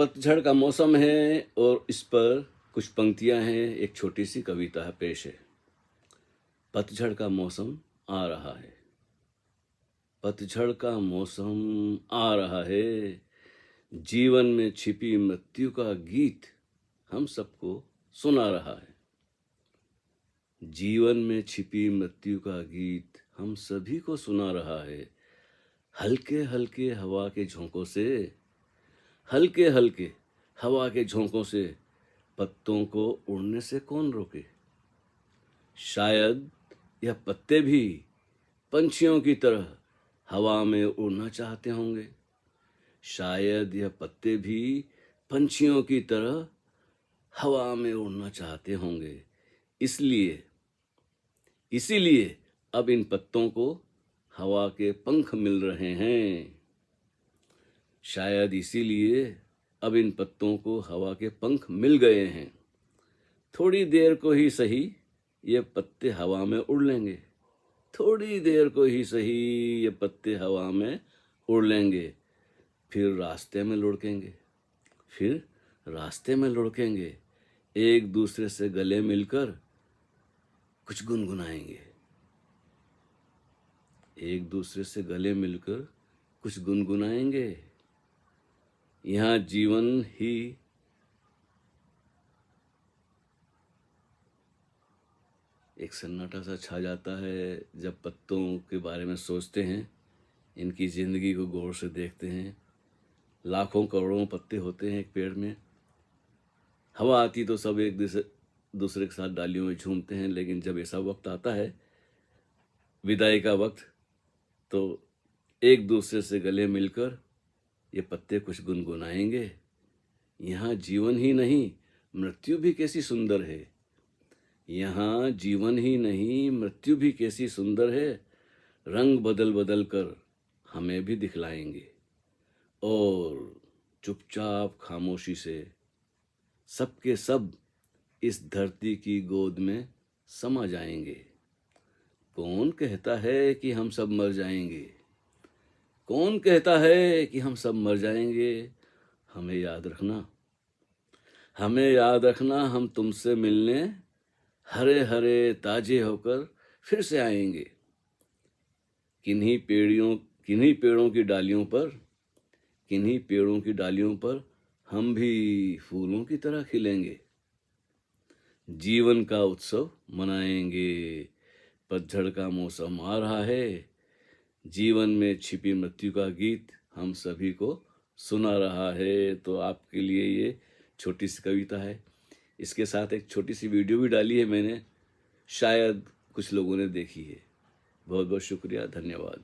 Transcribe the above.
पतझड़ का मौसम है और इस पर कुछ पंक्तियां हैं, एक छोटी सी कविता है पेश है। पतझड़ का मौसम आ रहा है, पतझड़ का मौसम आ रहा है, जीवन में छिपी मृत्यु का गीत हम सबको सुना रहा है। जीवन में छिपी मृत्यु का गीत हम सभी को सुना रहा है। हल्के हल्के हवा के झोंकों से, हल्के हल्के हवा के झोंकों से पत्तों को उड़ने से कौन रोके। शायद यह पत्ते भी पंछियों की तरह हवा में उड़ना चाहते होंगे। शायद यह पत्ते भी पंछियों की तरह हवा में उड़ना चाहते होंगे। इसीलिए अब इन पत्तों को हवा के पंख मिल रहे हैं। शायद इसीलिए अब इन पत्तों को हवा के पंख मिल गए हैं। थोड़ी देर को ही सही ये पत्ते हवा में उड़ लेंगे। थोड़ी देर को ही सही ये पत्ते हवा में उड़ लेंगे। फिर रास्ते में लुढ़केंगे, फिर रास्ते में लुढ़केंगे। एक दूसरे से गले मिलकर कुछ गुनगुनाएंगे। एक दूसरे से गले मिलकर कुछ गुनगुनाएंगे। यहाँ जीवन ही एक सन्नाटा सा छा जाता है जब पत्तों के बारे में सोचते हैं, इनकी ज़िंदगी को गौर से देखते हैं। लाखों करोड़ों पत्ते होते हैं एक पेड़ में। हवा आती तो सब एक दूसरे के साथ डालियों में झूमते हैं, लेकिन जब ऐसा वक्त आता है, विदाई का वक्त, तो एक दूसरे से गले मिलकर ये पत्ते कुछ गुनगुनाएंगे। यहाँ जीवन ही नहीं मृत्यु भी कैसी सुंदर है। यहाँ जीवन ही नहीं मृत्यु भी कैसी सुंदर है। रंग बदल बदल कर हमें भी दिखलाएंगे और चुपचाप खामोशी से सबके सब इस धरती की गोद में समा जाएंगे। कौन कहता है कि हम सब मर जाएंगे? कौन कहता है कि हम सब मर जाएंगे? हमें याद रखना, हमें याद रखना, हम तुमसे मिलने हरे हरे ताजे होकर फिर से आएंगे। किन्हीं पेड़ों की डालियों पर, किन्हीं पेड़ों की डालियों पर हम भी फूलों की तरह खिलेंगे। जीवन का उत्सव मनाएंगे। पतझड़ का मौसम आ रहा है, जीवन में छिपी मृत्यु का गीत हम सभी को सुना रहा है। तो आपके लिए ये छोटी सी कविता है। इसके साथ एक छोटी सी वीडियो भी डाली है मैंने, शायद कुछ लोगों ने देखी है। बहुत बहुत शुक्रिया, धन्यवाद।